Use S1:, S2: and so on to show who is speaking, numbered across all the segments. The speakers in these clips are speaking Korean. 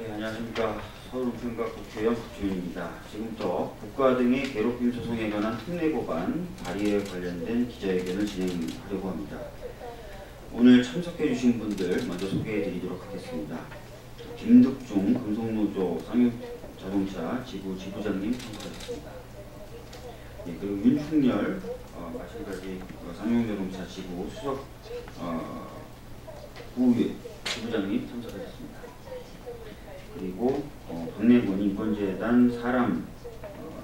S1: 네, 안녕하십니까. 서울평가국회의원 박주민입니다. 지금부터 국가 등의 괴롭힘 소송에 관한 특례법안 발의에 관련된 기자회견을 진행하려고 합니다. 오늘 참석해 주신 분들 먼저 소개해 드리도록 하겠습니다. 김득중 금속노조 쌍용자동차 지부장님 참석하셨습니다. 네, 그리고 윤충렬 마찬가지 쌍용자동차 지부 수석 지부장님 참석하셨습니다. 그리고 박내권 인권재단 사람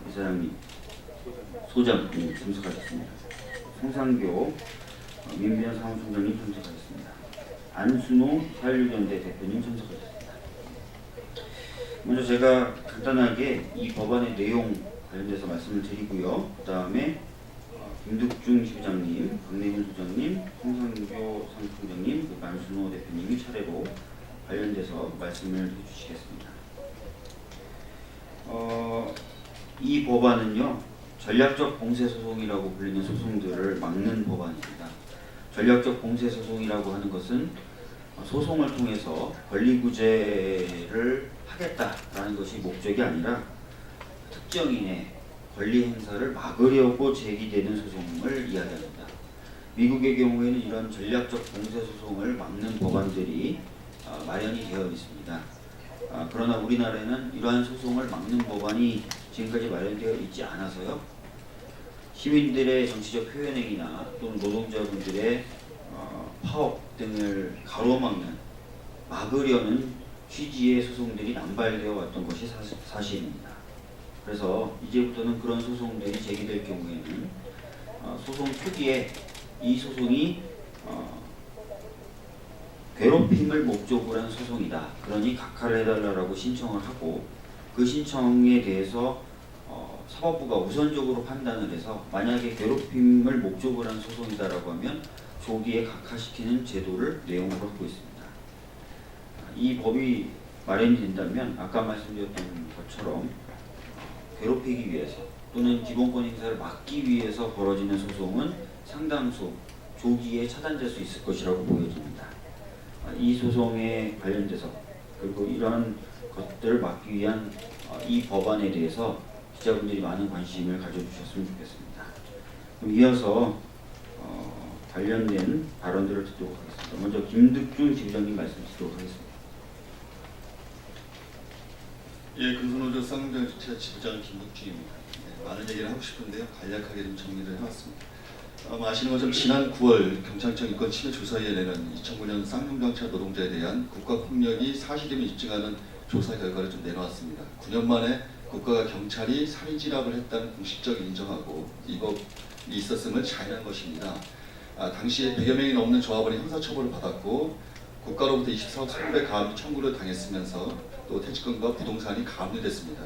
S1: 이사장님, 소장님 참석하셨습니다. 송상교 민변 사무총장님 참석하셨습니다. 안순호 사회유전대 대표님 참석하셨습니다. 먼저 제가 간단하게 이 법안의 내용 관련돼서 말씀을 드리고요. 그 다음에 김득중 지부장님, 박내근 소장님, 송상교 사무총장님, 그리고 안순호 대표님이 차례로 관련돼서 말씀을 해주시겠습니다. 이 법안은요, 전략적 공세소송이라고 불리는 소송들을 막는 법안입니다. 전략적 공세소송이라고 하는 것은 소송을 통해서 권리구제를 하겠다라는 것이 목적이 아니라 특정인의 권리 행사를 막으려고 제기되는 소송을 이야기합니다. 미국의 경우에는 이런 전략적 공세소송을 막는 법안들이 마련이 되어 있습니다. 그러나 우리나라에는 이러한 소송을 막는 법안이 지금까지 마련되어 있지 않아서요. 시민들의 정치적 표현행위나 또는 노동자분들의 파업 등을 막으려는 취지의 소송들이 남발되어 왔던 것이 사실입니다. 그래서 이제부터는 그런 소송들이 제기될 경우에는 소송 초기에 이 소송이 괴롭힘을 목적으로 한 소송이다. 그러니 각하를 해달라고 신청을 하고 그 신청에 대해서 사법부가 우선적으로 판단을 해서 만약에 괴롭힘을 목적으로 한 소송이다라고 하면 조기에 각하시키는 제도를 내용으로 하고 있습니다. 이 법이 마련이 된다면 아까 말씀드렸던 것처럼 괴롭히기 위해서 또는 기본권 행사를 막기 위해서 벌어지는 소송은 상당수 조기에 차단될 수 있을 것이라고 보여집니다. 이 소송에 관련돼서 그리고 이러한 것들을 막기 위한 이 법안에 대해서 기자분들이 많은 관심을 가져주셨으면 좋겠습니다. 그럼 이어서 관련된 발언들을 듣도록 하겠습니다. 먼저 김득중 지부장님 말씀 듣도록 하겠습니다.
S2: 예, 금속노조 쌍용자동차 지부장 김득중입니다. 많은 얘기를 하고 싶은데요. 간략하게 좀 정리를 해왔습니다. 아시는 것처럼 지난 9월 경찰청 인권침해조사위원회는 2009년 쌍용자동차 노동자에 대한 국가폭력이 사실임을 입증하는 조사 결과를 좀 내놓았습니다. 9년 만에 국가가 경찰이 살인진압을 했다는 공식적 인정하고 이 법이 있었음을 자인한 것입니다. 당시에 100여 명이 넘는 조합원이 형사처벌을 받았고 국가로부터 24억 손배 가압류 청구를 당했으면서 또 퇴직금과 부동산이 가압류됐습니다.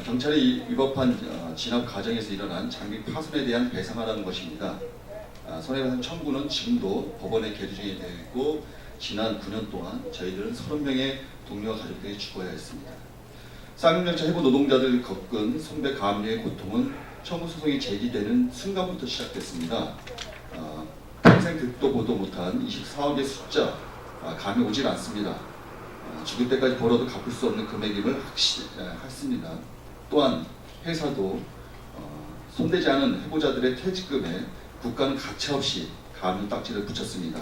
S2: 경찰이 위법한 진압 과정에서 일어난 장비 파손에 대한 배상하라는 것입니다. 손해배상 청구는 지금도 법원에 계류 중에 되어 있고 지난 9년 동안 저희들은 30명의 동료와 가족들이 죽어야 했습니다. 쌍용자동차 해고 노동자들이 겪은 손배 가압류의 고통은 청구 소송이 제기되는 순간부터 시작됐습니다. 평생 듣도 보도 못한 24억의 숫자 감이 오질 않습니다. 죽을 때까지 벌어도 갚을 수 없는 금액임을 확신했습니다. 또한 회사도 손대지 않은 해고자들의 퇴직금에 국가는 가차없이 가압류 딱지를 붙였습니다.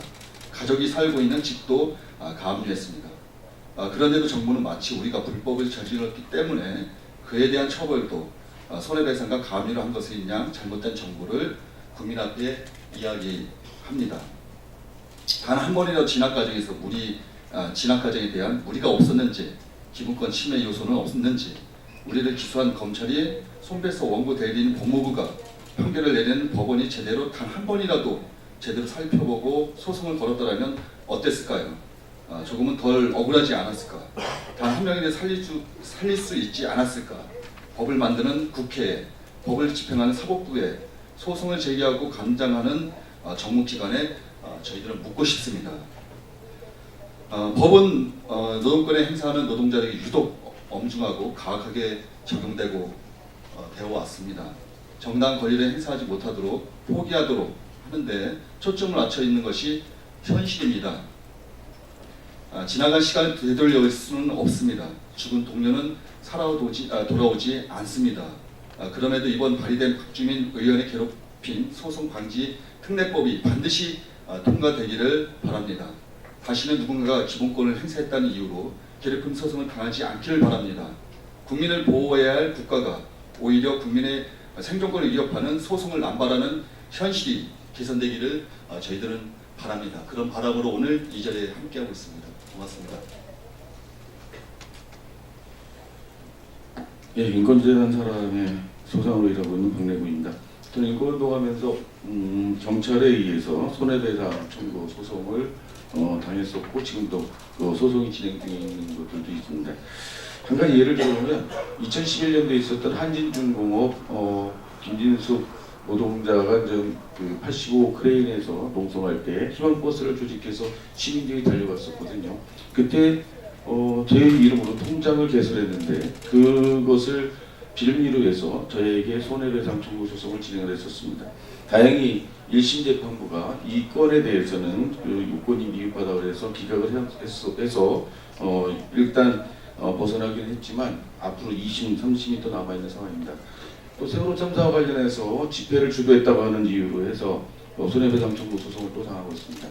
S2: 가족이 살고 있는 집도 가압류했습니다. 그런데도 정부는 마치 우리가 불법을 저질렀기 때문에 그에 대한 처벌도 손해배상과 가압류를 한 것인 양 잘못된 정보를 국민 앞에 이야기합니다. 단 한 번이라도 진압 과정에서 진압 과정에 대한 무리가 없었는지, 기본권 침해 요소는 없었는지, 우리를 기소한 검찰이 손배소 원고 대리인 법무부가 판결을 내리는 법원이 제대로 단 한 번이라도 제대로 살펴보고 소송을 걸었더라면 어땠을까요? 조금은 덜 억울하지 않았을까? 단 한 명이라도 살릴 수 있지 않았을까? 법을 만드는 국회에, 법을 집행하는 사법부에, 소송을 제기하고 감장하는 정무기관에 저희들은 묻고 싶습니다. 법은 노동권에 행사하는 노동자에게 유독 엄중하고 가혹하게 적용되고 되어왔습니다. 정당 권리를 행사하지 못하도록 포기하도록 하는데 초점을 맞춰 있는 것이 현실입니다. 지나간 시간을 되돌릴 수는 없습니다. 죽은 동료는 돌아오지 않습니다. 그럼에도 이번 발의된 박주민 의원의 괴롭힘 소송 방지 특례법이 반드시 통과되기를 바랍니다. 다시는 누군가가 기본권을 행사했다는 이유로 괴롭힘 소송을 당하지 않기를 바랍니다. 국민을 보호해야 할 국가가 오히려 국민의 생존권을 위협하는 소송을 남발하는 현실이 개선되기를 저희들은 바랍니다. 그런 바람으로 오늘 이 자리에 함께하고 있습니다. 고맙습니다.
S3: 예, 인권재단 사람의 소상으로 일하고 있는 박래구입니다. 저는 인권운동하면서 경찰에 의해서 손해배상 청구 소송을 당했었고 지금도 그 소송이 진행되어 있는 것들도 있습니다. 한 가지 예를 들어보면 2011년도에 있었던 한진중공업 김진숙 노동자가 그 85 크레인에서 농성할 때 희망버스를 조직해서 시민들이 달려갔었거든요. 그때 제 이름으로 통장을 개설했는데 그것을 빌미로 해서 저에게 손해배상 청구 소송을 진행을 했었습니다. 다행히 1심 재판부가 이 건에 대해서는 그 요건이 미흡하다고 해서 기각을 해서 일단 벗어나기는 했지만 앞으로 2심, 3심이 또 남아있는 상황입니다. 또 세월호 참사와 관련해서 집회를 주도했다고 하는 이유로 해서 손해배상 청구 소송을 또 당하고 있습니다.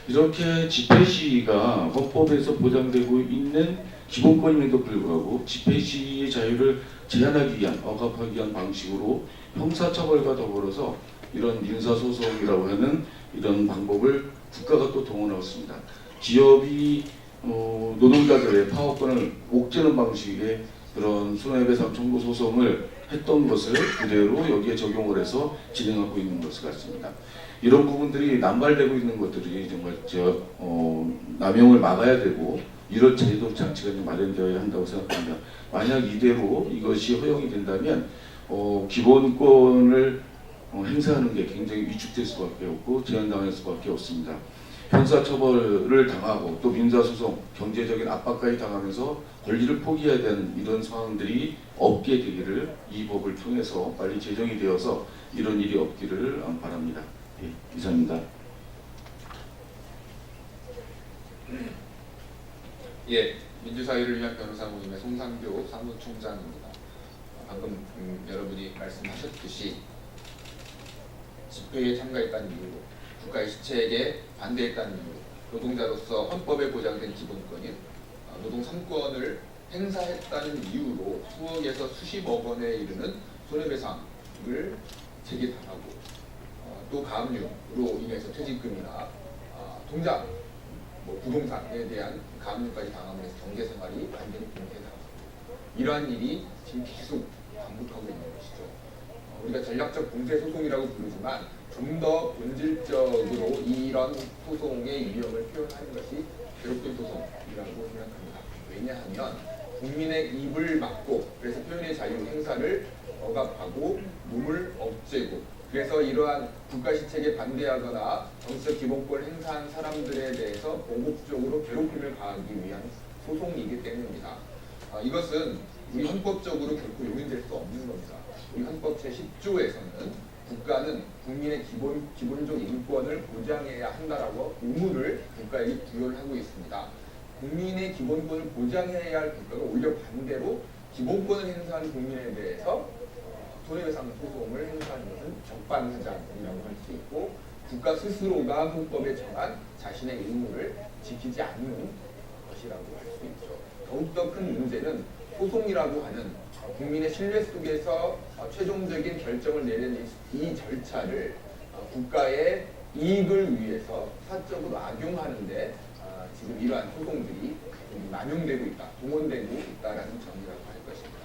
S3: 이렇게 집회 시위가 헌법에서 보장되고 있는 기본권임에도 불구하고 집회 시위의 자유를 제한하기 위한, 억압하기 위한 방식으로 형사처벌과 더불어서 이런 민사소송이라고 하는 이런 방법을 국가가 또 동원하고 있습니다. 기업이 노동자들의 파업권을 옥죄는 방식의 그런 손해배상 청구 소송을 했던 것을 그대로 여기에 적용을 해서 진행하고 있는 것 같습니다. 이런 부분들이 남발되고 있는 것들이 정말 남용을 막아야 되고 이런 제도 장치가 좀 마련되어야 한다고 생각합니다. 만약 이대로 이것이 허용이 된다면 기본권을 행사하는 게 굉장히 위축될 수밖에 없고 제한당할 수밖에 없습니다. 형사처벌을 당하고 또 민사소송, 경제적인 압박까지 당하면서 권리를 포기해야 되는 이런 상황들이 없게 되기를 이 법을 통해서 빨리 제정이 되어서 이런 일이 없기를 바랍니다. 예, 이상입니다.
S4: 예, 민주사회를 위한 변호사 모임의 송상교 사무총장입니다. 방금 여러분이 말씀하셨듯이 집회에 참가했다는 이유로 국가의 시책에 반대했다는 이유로 노동자로서 헌법에 보장된 기본권인 노동 3권을 행사했다는 이유로 수억에서 수십억 원에 이르는 손해배상을 제기당하고 또 가압류로 인해서 퇴직금이나 통장, 부동산에 대한 가압류까지 당하면서 경제생활이 완전히 붕괴당하고 이러한 일이 지금 계속 반복하고 있는 것이죠. 우리가 전략적 공세소송이라고 부르지만 좀 더 본질적으로 이런 소송의 유형을 표현하는 것이 괴롭힘 소송이라고 생각합니다. 왜냐하면 국민의 입을 막고 그래서 표현의 자유 행사를 억압하고 몸을 억제고 그래서 이러한 국가 시책에 반대하거나 정치적 기본권을 행사한 사람들에 대해서 보복적으로 괴롭힘을 가하기 위한 소송이기 때문입니다. 이것은 우리 헌법적으로 결코 용인될 수 없는 겁니다. 우리 헌법 제10조에서는 국가는 국민의 기본적 인권을 보장해야 한다라고 의무를 국가에게 부여를 하고 있습니다. 국민의 기본권을 보장해야 할 국가가 오히려 반대로 기본권을 행사한 국민에 대해서 손해배상 소송을 행사하는 것은 적반하장이라고 할 수 있고 국가 스스로가 헌법에 정한 자신의 의무를 지키지 않는 것이라고 할 수 있죠. 더욱더 큰 문제는 소송이라고 하는 국민의 신뢰 속에서 최종적인 결정을 내리는 이 절차를 국가의 이익을 위해서 사적으로 악용하는데 지금 이러한 소송들이 남용되고 있다, 동원되고 있다라는 점이라고 할 것입니다.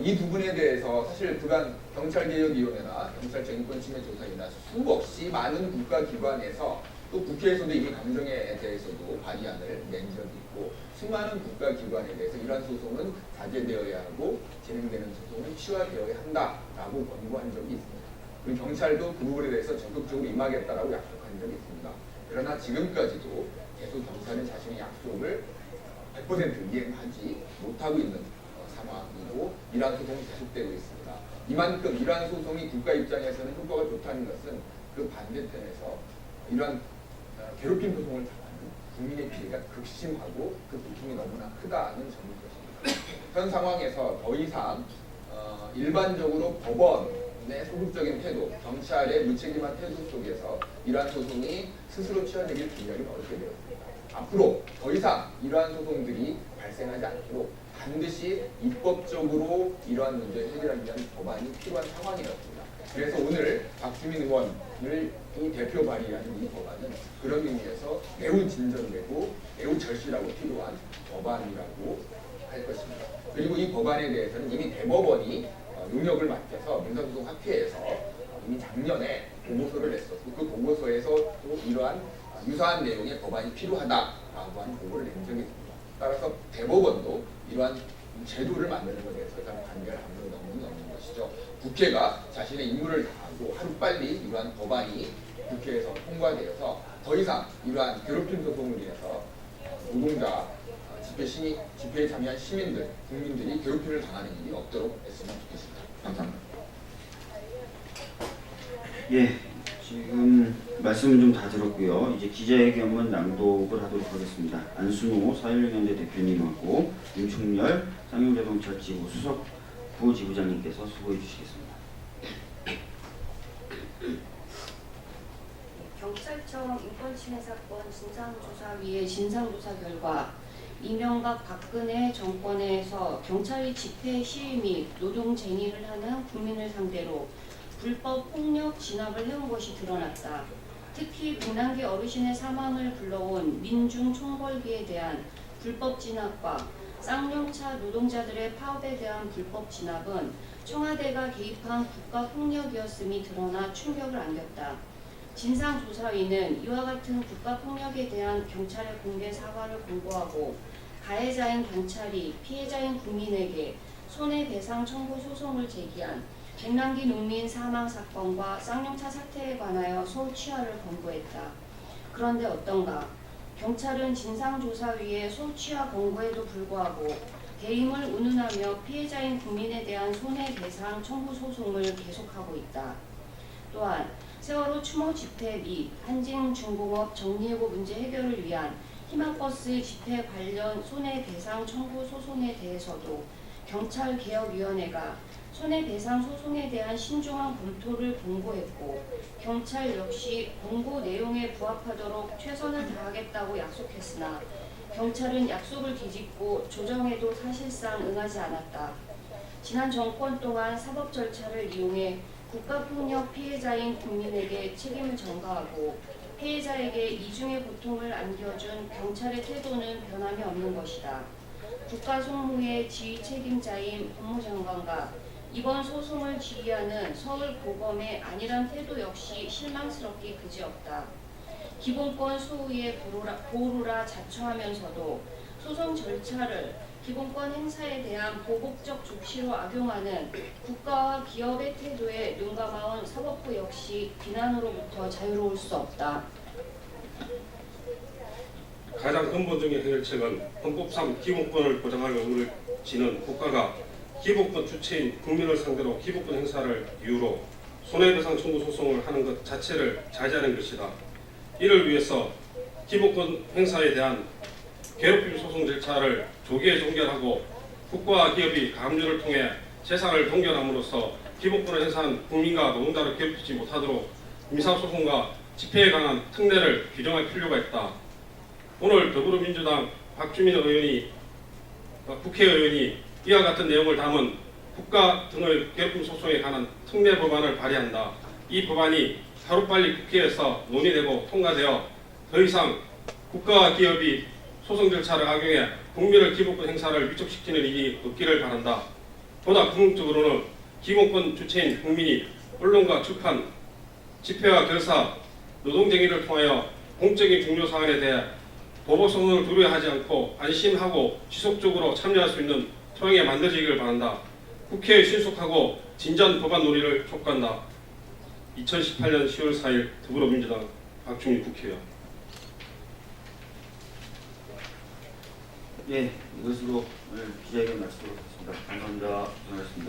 S4: 이 부분에 대해서 사실 그간 경찰개혁위원회나 경찰청 인권침해조사위나 수없이 많은 국가기관에서 또 국회에서도 이미 강정에 대해서도 발의안을 낸 적이 있고 수많은 국가기관에 대해서 이러한 소송은 자제되어야 하고 진행되는 소송은 취하되어야 한다라고 권고한 적이 있습니다. 그리고 경찰도 그 부분에 대해서 적극적으로 임하겠다라고 약속한 적이 있습니다. 그러나 지금까지도 계속 경찰은 자신의 약속을 100% 이행하지 못하고 있는 상황이고 이러한 소송이 계속되고 있습니다. 이만큼 이러한 소송이 국가 입장에서는 효과가 좋다는 것은 그 반대편에서 이러한 괴롭힘 소송을 당하는 국민의 피해가 극심하고 그 고통이 너무나 크다는 점인 것입니다. 현 상황에서 더 이상 일반적으로 법원의 소극적인 태도, 경찰의 무책임한 태도 속에서 이러한 소송이 스스로 취하되길 굉장히 어렵게 되었습니다. 앞으로 더 이상 이러한 소송들이 발생하지 않도록 반드시 입법적으로 이러한 문제를 해결하기 위한 법안이 필요한 상황이었습니다. 그래서 오늘 박주민 의원을 이 대표 발의하는 이 법안은 그런 의미에서 매우 진전되고 매우 절실하고 필요한 법안이라고 할 것입니다. 그리고 이 법안에 대해서는 이미 대법원이 용역을 맡겨서 민사소송학회에서 이미 작년에 보고서를 냈었고 그 보고서에서 또 이러한 유사한 내용의 법안이 필요하다라고 하는 보고를 낸 적이 있습니다. 따라서 대법원도 이러한 제도를 만드는 것에 대해서 반대를 함으로 넘는 것이죠. 국회가 자신의 임무를 다하고 하루빨리 이러한 법안이 국회에서 통과되어서 더 이상 이러한 괴롭힘 소송을 위해서 노동자, 집회에 참여한 시민들, 국민들이 괴롭힘을 당하는 일이 없도록 했으면 좋겠습니다. 감사합니다.
S1: 예, 지금 말씀은 좀 다 들었고요. 이제 기자회견문 낭독을 하도록 하겠습니다. 안순호 사일용연대 대표님하고 윤충렬 쌍용자동차지부 수석 부지부장님께서 수고해 주시겠습니다.
S5: 경찰청 인권침해 사건 진상조사위의 진상조사 결과 이명박 박근혜 정권에서 경찰이 집회 시위 및 노동쟁의를 하는 국민을 상대로 불법 폭력 진압을 해온 것이 드러났다. 특히 100만 개 어르신의 사망을 불러온 민중 총궐기에 대한 불법 진압과 쌍용차 노동자들의 파업에 대한 불법 진압은 청와대가 개입한 국가폭력이었음이 드러나 충격을 안겼다. 진상조사위는 이와 같은 국가폭력에 대한 경찰의 공개 사과를 공고하고 가해자인 경찰이 피해자인 국민에게 손해배상 청구 소송을 제기한 백남기 농민 사망 사건과 쌍용차 사태에 관하여 소취하를 권고했다. 그런데 어떤가? 경찰은 진상조사위의 소취하 권고에도 불구하고 대임을 운운하며 피해자인 국민에 대한 손해배상 청구 소송을 계속하고 있다. 또한 세월호 추모 집회 및 한진중공업 정리해고 문제 해결을 위한 희망버스 집회 관련 손해배상 청구 소송에 대해서도 경찰개혁위원회가 손해배상 소송에 대한 신중한 검토를 공고했고 경찰 역시 공고 내용에 부합하도록 최선을 다하겠다고 약속했으나 경찰은 약속을 뒤집고 조정에도 사실상 응하지 않았다. 지난 정권 동안 사법 절차를 이용해 국가폭력 피해자인 국민에게 책임을 전가하고 피해자에게 이중의 고통을 안겨준 경찰의 태도는 변함이 없는 것이다. 국가송무의 지휘 책임자인 법무장관과 이번 소송을 지휘하는 서울고검의 안일한 태도 역시 실망스럽기 그지없다. 기본권 소유의 보루라 자처하면서도 소송 절차를 기본권 행사에 대한 보복적 조치로 악용하는 국가와 기업의 태도에 눈감아온 사법부 역시 비난으로부터 자유로울 수 없다.
S6: 가장 근본적인 해결책은 헌법상 기본권을 보장할 의무를 지는 국가가 기본권 주체인 국민을 상대로 기본권 행사를 이유로 손해배상 청구 소송을 하는 것 자체를 자제하는 것이다. 이를 위해서 기본권 행사에 대한 괴롭힘 소송 절차를 조기에 종결하고 국가와 기업이 가압류를 통해 재산을 동결함으로써 기본권을 행사한 국민과 노동자를 괴롭히지 못하도록 민사소송과 집회에 관한 특례를 규정할 필요가 있다. 오늘 더불어민주당 박주민 국회의원이 이와 같은 내용을 담은 국가 등의 괴롭힘 소송에 관한 특례 법안을 발의한다. 이 법안이 하루빨리 국회에서 논의되고 통과되어 더 이상 국가와 기업이 소송 절차를 악용해 국민의 기본권 행사를 위축시키는 일이 없기를 바란다. 보다 궁극적으로는 기본권 주체인 국민이 언론과 출판, 집회와 결사, 노동쟁의를 통하여 공적인 중요 사안에 대해 보복소송을 두려워하지 않고 안심하고 지속적으로 참여할 수 있는 토양이 만들어지기를 바란다. 국회의 신속하고 진전 법안 논의를 촉구한다. 2018년 10월 4일 더불어민주당 박주민 국회의원.
S1: 예, 이것으로 오늘 기자회견 마치도록 하겠습니다. 감사합니다. 고생하셨습니다.